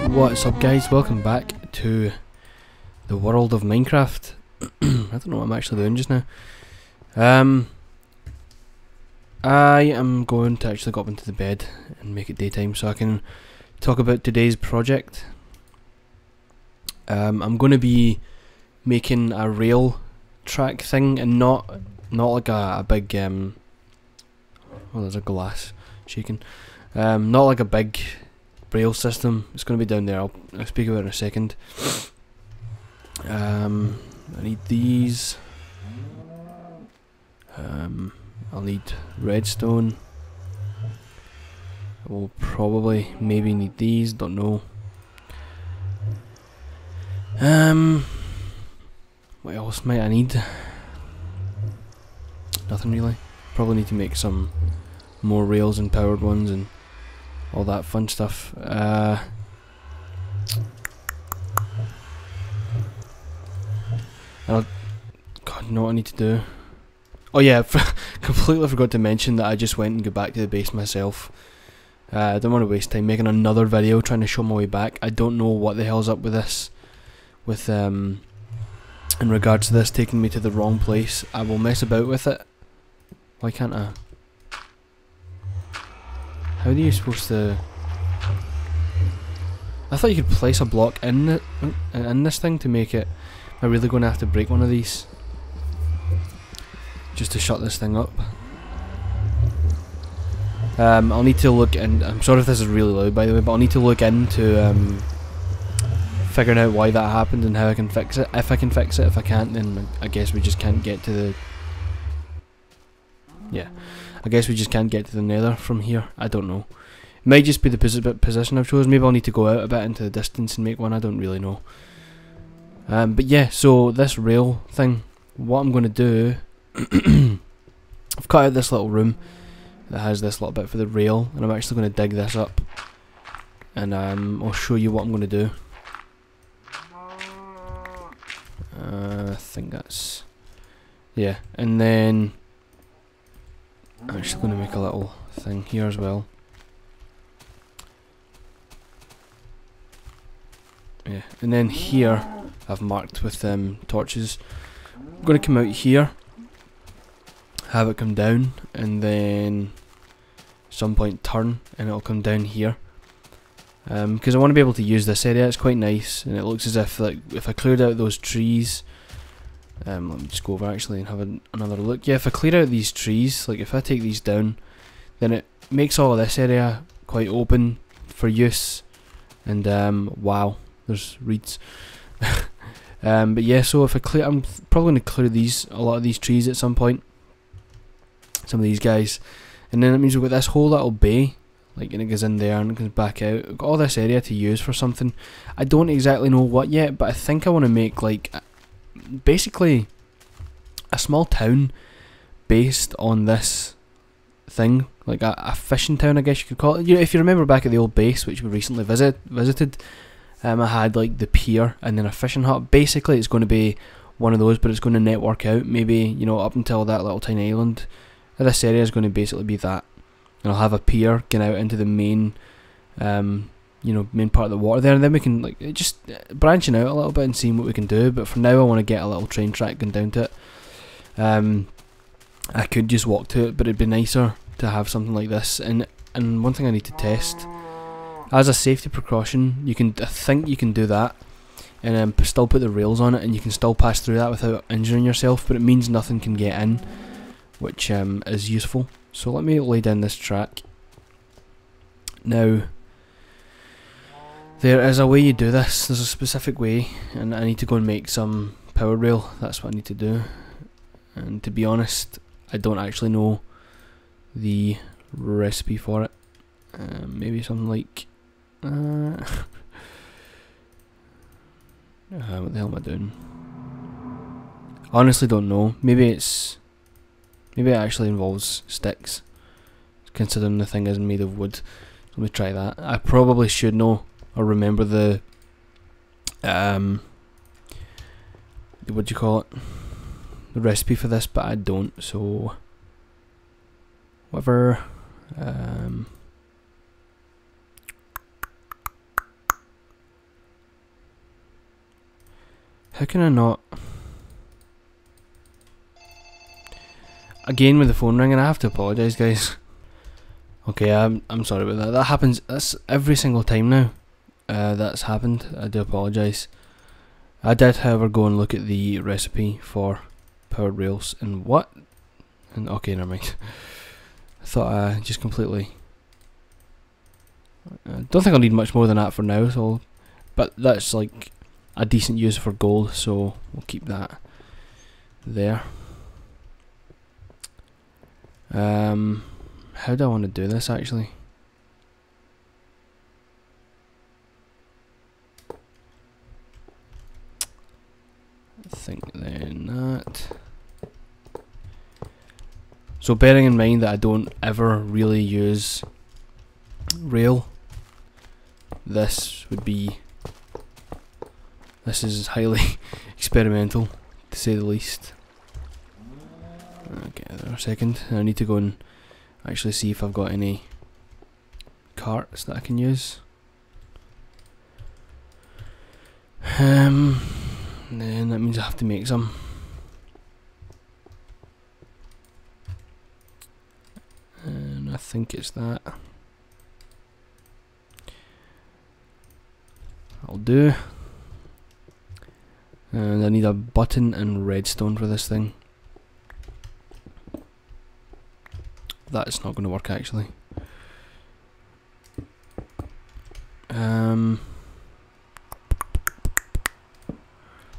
What's up guys, welcome back to the world of Minecraft. I don't know what I'm actually doing just now. I am going to actually go up into the bed and make it daytime so I can talk about today's project. I'm going to be making a rail track thing, and not like a big oh, there's a glass shaking. Not like a big rail system. It's going to be down there. I'll speak about it in a second. I need these. I'll need redstone. I will probably maybe need these, don't know. What else might I need? Nothing really. Probably need to make some more rails and powered ones and all that fun stuff. God, you know what I need to do? Oh yeah, completely forgot to mention that I just went and got back to the base myself. I don't want to waste time making another video trying to show my way back. I don't know what the hell's up with this, with in regards to this taking me to the wrong place. I will mess about with it. Why can't I? How are you supposed to? I thought you could place a block in this thing to make it. Am I really going to have to break one of these just to shut this thing up? I'll need to look in. I'm sorry if this is really loud, by the way, but I'll need to look into figuring out why that happened and how I can fix it. If I can fix it, if I can't, then I guess we just can't get to the. Yeah, I guess we just can't get to the Nether from here. I don't know. It might just be the position I've chosen. Maybe I'll need to go out a bit into the distance and make one. I don't really know. But yeah, so this rail thing, what I'm going to do, I've cut out this little room that has this little bit for the rail, and I'm actually going to dig this up, and I'll show you what I'm going to do. I think that's, yeah, and then I'm actually going to make a little thing here as well. Yeah, and then here I've marked with torches. I'm going to come out here, have it come down, and then some point turn, and it'll come down here. Because I want to be able to use this area. It's quite nice, and it looks as if, like, if I cleared out those trees. Let me just go over actually and have another look. Yeah, if I clear out these trees, like if I take these down, then it makes all of this area quite open for use. And wow, there's reeds. But yeah, so if I clear, I'm probably going to clear a lot of these trees at some point. Some of these guys, and then it means we've got this whole little bay, like, and it goes in there and it goes back out. We've got all this area to use for something. I don't exactly know what yet, but I think I want to make, like, basically a small town based on this thing, like a fishing town, I guess you could call it. You know, if you remember back at the old base, which we recently visited, I had like the pier and then a fishing hut. Basically, it's going to be one of those, but it's going to network out. Maybe, you know, up until that little tiny island. This area is going to basically be that, and I'll have a pier going out into the main, you know, main part of the water there, and then we can, like, just branching out a little bit and seeing what we can do. But for now, I want to get a little train track going down to it. I could just walk to it, but it'd be nicer to have something like this. And one thing I need to test, as a safety precaution, I think you can do that, and still put the rails on it, and you can still pass through that without injuring yourself. But it means nothing can get in, which is useful. So let me lay down this track. Now, there is a way you do this. There's a specific way, and I need to go and make some power rail. That's what I need to do. And to be honest, I don't actually know the recipe for it. Maybe something like what the hell am I doing? Honestly, don't know. Maybe it actually involves sticks, considering the thing is made of wood. Let me try that. I probably should know or remember the what do you call it, the recipe for this, but I don't, so whatever. How can I not? Again with the phone ringing, I have to apologise, guys. Okay, I'm sorry about that. That happens. That's every single time now. That's happened. I do apologise. I did, however, go and look at the recipe for powered rails and what? And okay, never mind. I thought I just completely. I don't think I'll need much more than that for now. So, but that's like a decent use for gold, so we'll keep that there. How do I want to do this actually? I think then that. So bearing in mind that I don't ever really use rail, this is highly experimental to say the least. Okay, there a second. I need to go and actually see if I've got any carts that I can use. Then that means I have to make some. And I think it's that. I'll do. And I need a button and redstone for this thing. That's not going to work actually.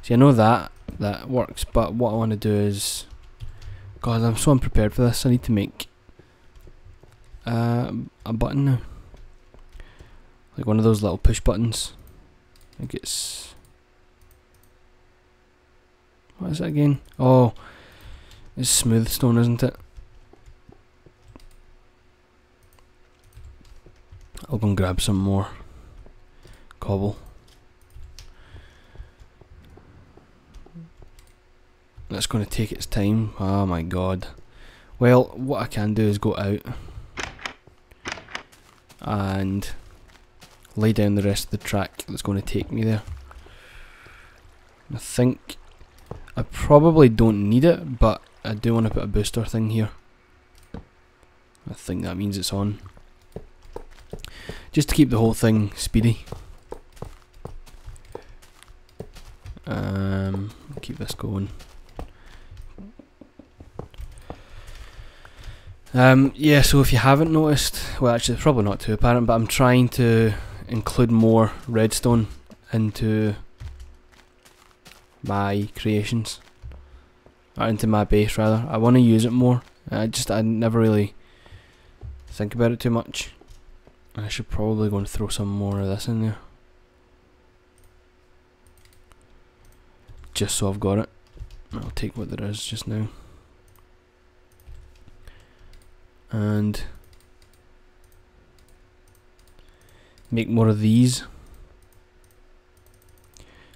See, I know that works, but what I want to do is, God, I'm so unprepared for this. I need to make a button now, like one of those little push buttons. I think it's, what is it again? Oh, it's smooth stone, isn't it? I'll go and grab some more cobble. That's going to take its time. Oh my god. Well, what I can do is go out and lay down the rest of the track that's going to take me there. I think I probably don't need it, but I do want to put a booster thing here. I think that means it's on. Just to keep the whole thing speedy. Keep this going. Yeah, so if you haven't noticed, well actually it's probably not too apparent, but I'm trying to include more redstone into my creations. Or into my base rather. I want to use it more. I never really think about it too much. I should probably go and throw some more of this in there. Just so I've got it. I'll take what there is just now. And make more of these.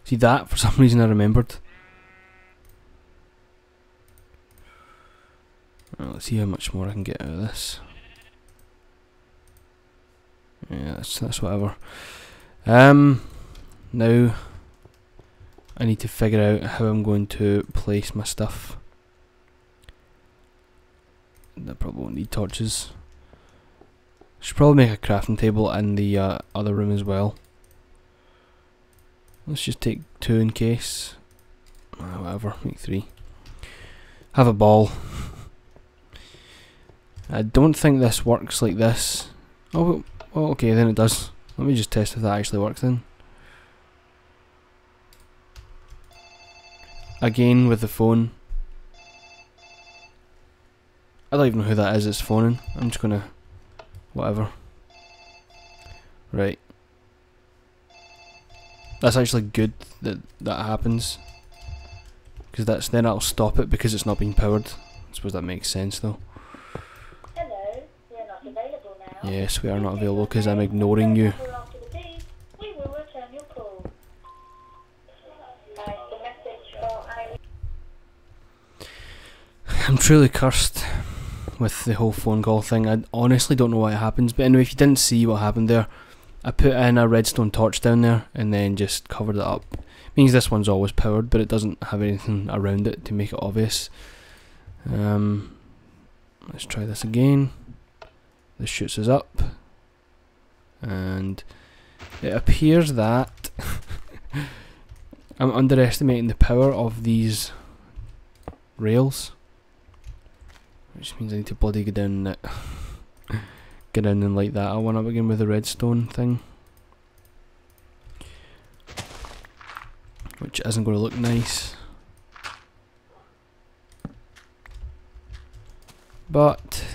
See that, for some reason I remembered. Well, let's see how much more I can get out of this. Yeah, that's whatever. Now I need to figure out how I'm going to place my stuff. I probably won't need torches. Should probably make a crafting table in the other room as well. Let's just take 2 in case. Whatever, make 3. Have a ball. I don't think this works like this. Oh, well, okay, then it does. Let me just test if that actually works then. Again with the phone. I don't even know who that is that's phoning. I'm just gonna... whatever. Right. That's actually good that that happens. Because then I'll stop it because it's not being powered. I suppose that makes sense though. Hello, we are not available now. Yes, we are not available because I'm ignoring you. After the beep, we will return your call. The message for I'm truly cursed with the whole phone call thing. I honestly don't know why it happens, but anyway, if you didn't see what happened there, I put in a redstone torch down there and then just covered it up. Means this one's always powered, but it doesn't have anything around it to make it obvious. Let's try this again. This shoots us up, and it appears that I'm underestimating the power of these rails, which means I need to bloody go down and get in and light that one up again with the redstone thing, which isn't going to look nice. But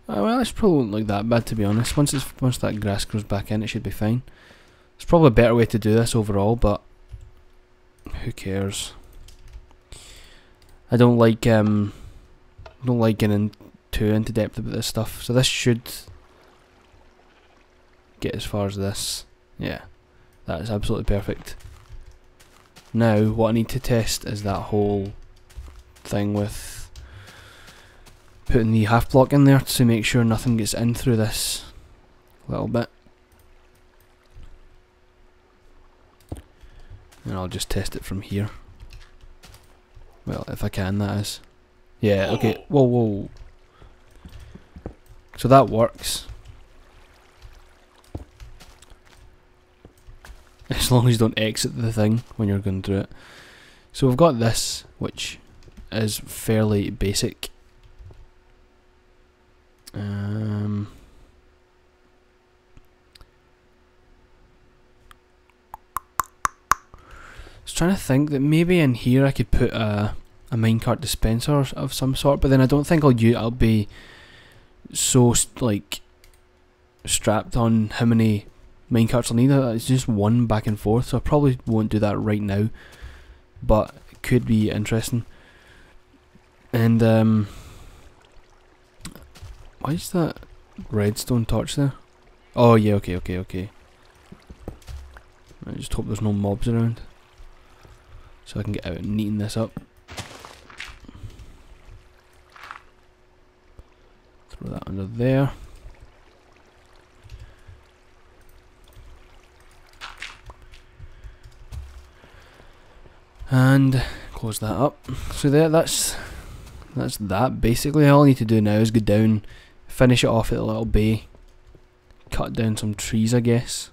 well, this probably won't look that bad, to be honest. Once that grass grows back in, it should be fine. It's probably a better way to do this overall, but who cares? I don't like getting too into depth about this stuff. So this should get as far as this. Yeah, that is absolutely perfect. Now, what I need to test is that whole thing with putting the half block in there to make sure nothing gets in through this little bit. And I'll just test it from here. Well, if I can, that is. Yeah, okay. Whoa, whoa. So that works. As long as you don't exit the thing when you're going through it. So we've got this, which is fairly basic. I was trying to think that maybe in here I could put a minecart dispenser of some sort, but then I don't think I'll be so like strapped on how many minecarts I'll need. It's just one back and forth, so I probably won't do that right now, but it could be interesting. And why is that redstone torch there? Oh yeah, okay. I just hope there's no mobs around, so I can get out and neaten this up. Throw that under there. And close that up. So there, that's that. Basically, all I need to do now is go down, finish it off at a little bay, cut down some trees, I guess.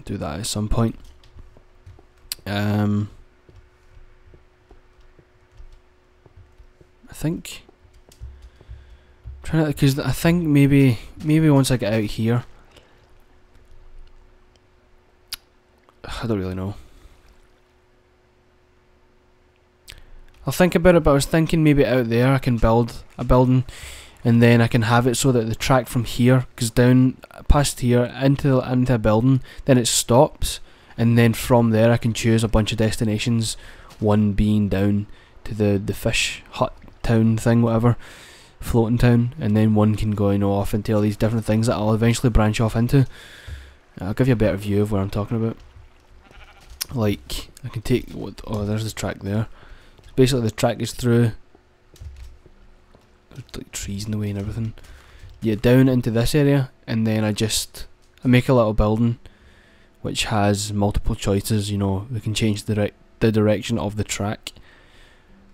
Do that at some point. I think because I think maybe once I get out here, I don't really know. I'll think about it, but I was thinking maybe out there I can build a building, and then I can have it so that the track from here goes down past here into a building, then it stops, and then from there I can choose a bunch of destinations, one being down to the fish hut town thing, whatever, floating town, and then one can go off into all these different things that I'll eventually branch off into. I'll give you a better view of what I'm talking about. Like, I can take oh, there's the track there. Basically the track is through, there's like trees in the way and everything. Yeah, down into this area, and then I make a little building which has multiple choices. You know, we can change the direction of the track.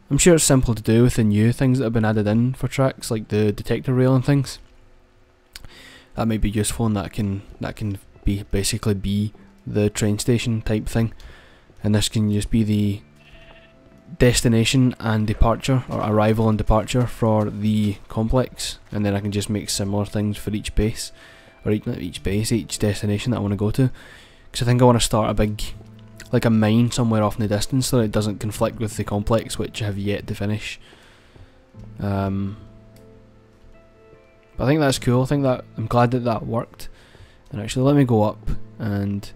I'm sure it's simple to do with the new things that have been added in for tracks, like the detector rail and things. That may be useful, and that can be basically be the train station type thing, and this can just be the destination and departure, or arrival and departure for the complex, and then I can just make similar things for each base, or each destination that I want to go to, because I think I want to start a big, like a mine somewhere off in the distance, so that it doesn't conflict with the complex, which I have yet to finish. But I think that's cool. I'm glad that worked. And actually, let me go up and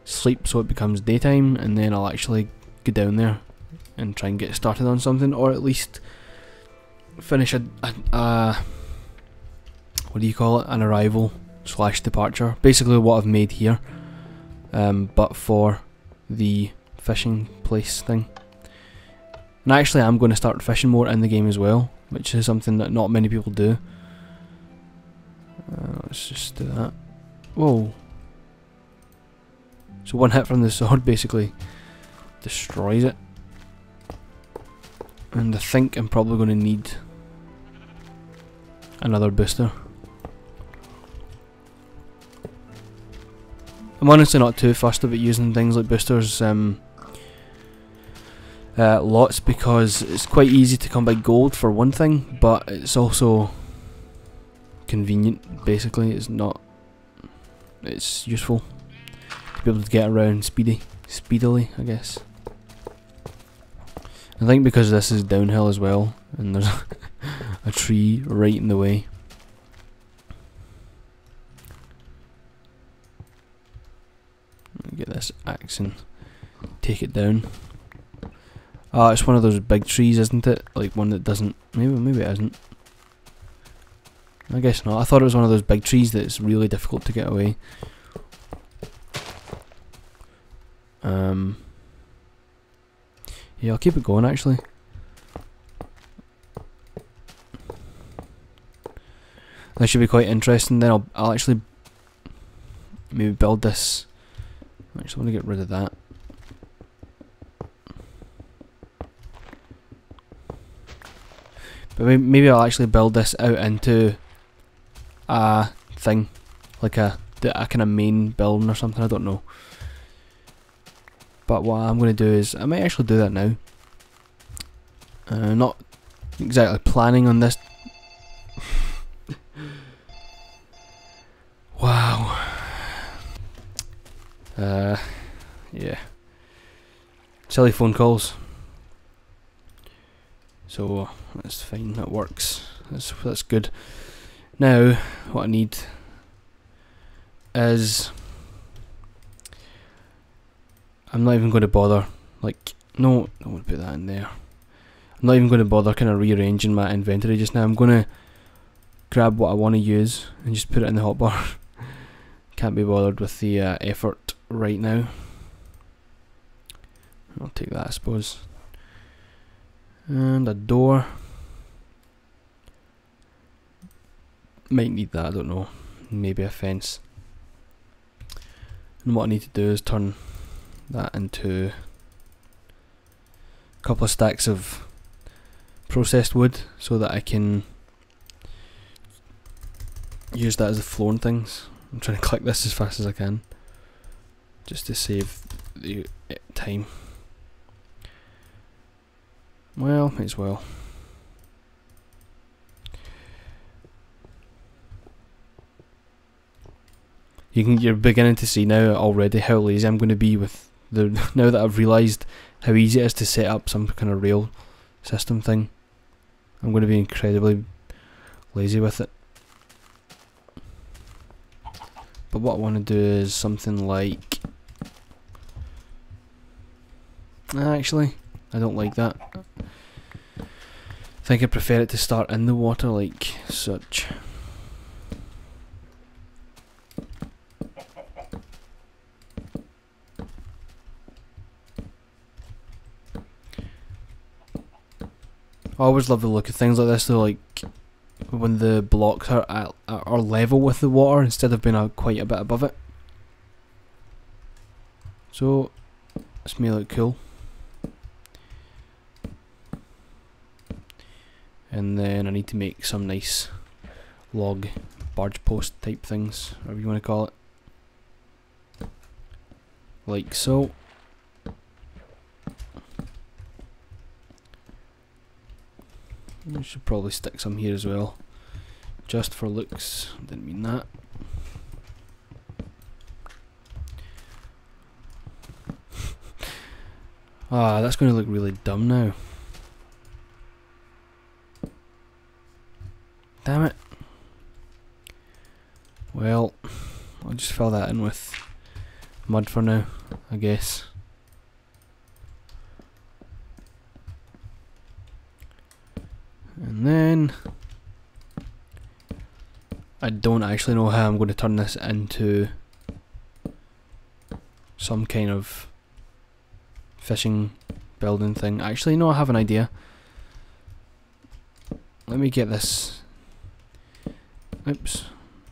sleep so it becomes daytime, and then I'll actually go down there and try and get started on something, or at least finish a what do you call it? An arrival / departure. Basically what I've made here, but for the fishing place thing. And actually I'm going to start fishing more in the game as well, which is something that not many people do. Let's just do that. Whoa. So one hit from the sword basically destroys it. And I think I'm probably going to need another booster. I'm honestly not too fussed about using things like boosters lots, because it's quite easy to come by gold for one thing, but it's also convenient. Basically, it's useful to be able to get around speedily, I guess. I think because this is downhill as well, and there's a tree right in the way. Get this axe and take it down. Ah, it's one of those big trees, isn't it? Like one that doesn't. Maybe it isn't. I guess not. I thought it was one of those big trees that's really difficult to get away. Yeah, I'll keep it going actually. That should be quite interesting. Then I'll actually maybe build this. I just want to get rid of that. But maybe I'll actually build this out into a thing, like a kind of main building or something. I don't know. But what I'm going to do is, I might actually do that now. Not exactly planning on this. Wow. Yeah. Silly phone calls. So that's fine, that works. That's good. Now what I need is, I'm not even going to bother, like, no, I won't put that in there. I'm not even going to bother kind of rearranging my inventory just now. I'm going to grab what I want to use and just put it in the hotbar. Can't be bothered with the effort right now. I'll take that, I suppose. And a door. Might need that, I don't know. Maybe a fence. And what I need to do is turn that into a couple of stacks of processed wood so that I can use that as a floor and things. I'm trying to click this as fast as I can just to save the time. Well, might as well. You're beginning to see now already how lazy I'm going to be with the now that I've realised how easy it is to set up some kind of rail system thing. I'm going to be incredibly lazy with it. But what I want to do is something like, actually, I don't like that. I think I prefer it to start in the water like such. I always love the look of things like this though, like when the blocks are level with the water instead of being quite a bit above it. So this may look cool. And then I need to make some nice log barge post type things, whatever you want to call it. Like so. I should probably stick some here as well, just for looks. Didn't mean that. Ah, that's going to look really dumb now. Damn it. Well, I'll just fill that in with mud for now, I guess. And then I don't actually know how I'm going to turn this into some kind of fishing building thing. Actually, no, I have an idea. Let me get this. Oops.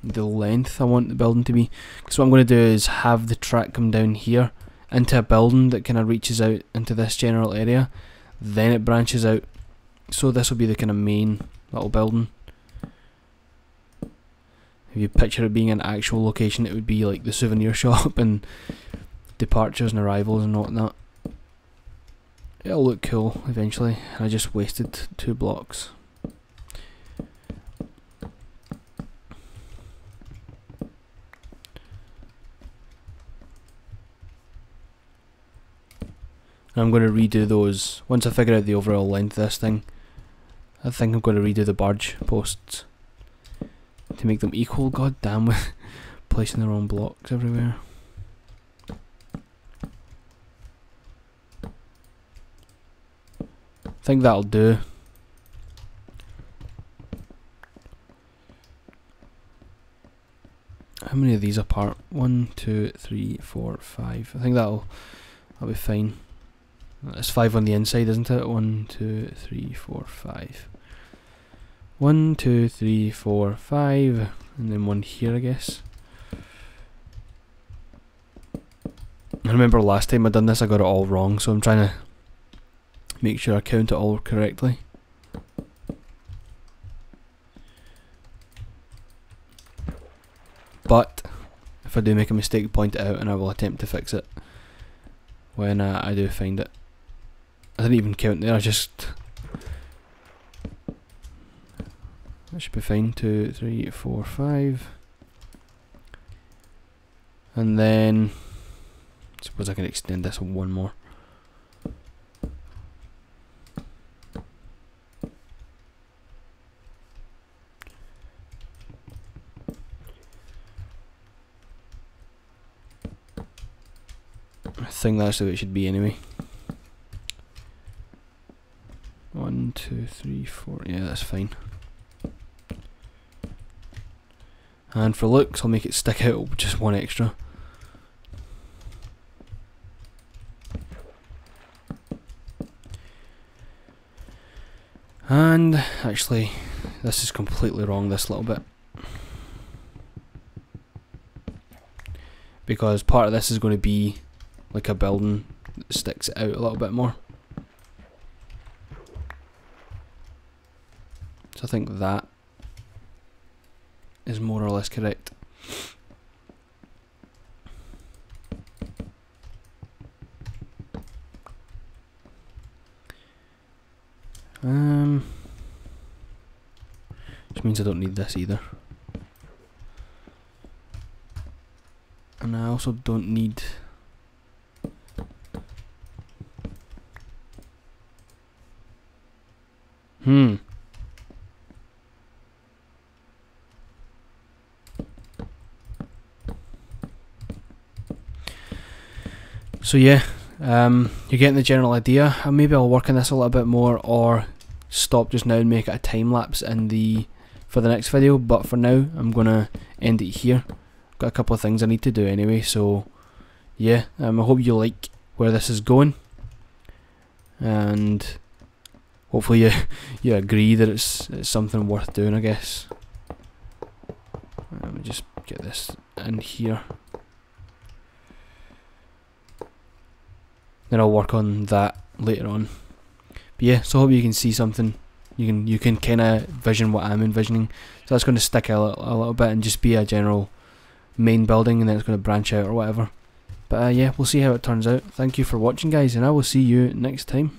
The length I want the building to be. So what I'm going to do is have the track come down here into a building that kind of reaches out into this general area. Then it branches out. So this will be the kind of main little building. If you picture it being an actual location, it would be like the souvenir shop and departures and arrivals and whatnot. It'll look cool eventually. I just wasted 2 blocks. And I'm going to redo those once I figure out the overall length of this thing. I think I'm going to redo the barge posts to make them equal. God damn, with placing the wrong blocks everywhere. I think that'll do. How many of these apart? 1, 2, 3, 4, 5. I think that'll be fine. That's 5 on the inside, isn't it? 1, 2, 3, 4, 5. 1, 2, 3, 4, 5, and then 1 here, I guess. I remember last time I done this, I got it all wrong, so I'm trying to make sure I count it all correctly. But if I do make a mistake, point it out, and I will attempt to fix it when I do find it. I didn't even count there, I just... That should be fine. 2, 3, 4, 5. And then... I suppose I can extend this one more. I think that's the way it should be anyway. 1, 2, 3, 4. Yeah, that's fine. And for looks, I'll make it stick out with just 1 extra. And actually, this is completely wrong, this little bit. Because part of this is going to be like a building that sticks it out a little bit more. So I think that is more or less correct. Which means I don't need this either. And I also don't need... So yeah, you're getting the general idea. Maybe I'll work on this a little bit more, or stop just now and make it a time lapse for the next video. But for now, I'm gonna end it here. Got a couple of things I need to do anyway. So yeah, I hope you like where this is going, and hopefully you agree that it's something worth doing, I guess. Let me just get this in here. Then I'll work on that later on. But yeah, so I hope you can see something. You can kind of vision what I'm envisioning. So that's going to stick a little bit and just be a general main building, and then it's going to branch out or whatever. But yeah, we'll see how it turns out. Thank you for watching, guys, and I will see you next time.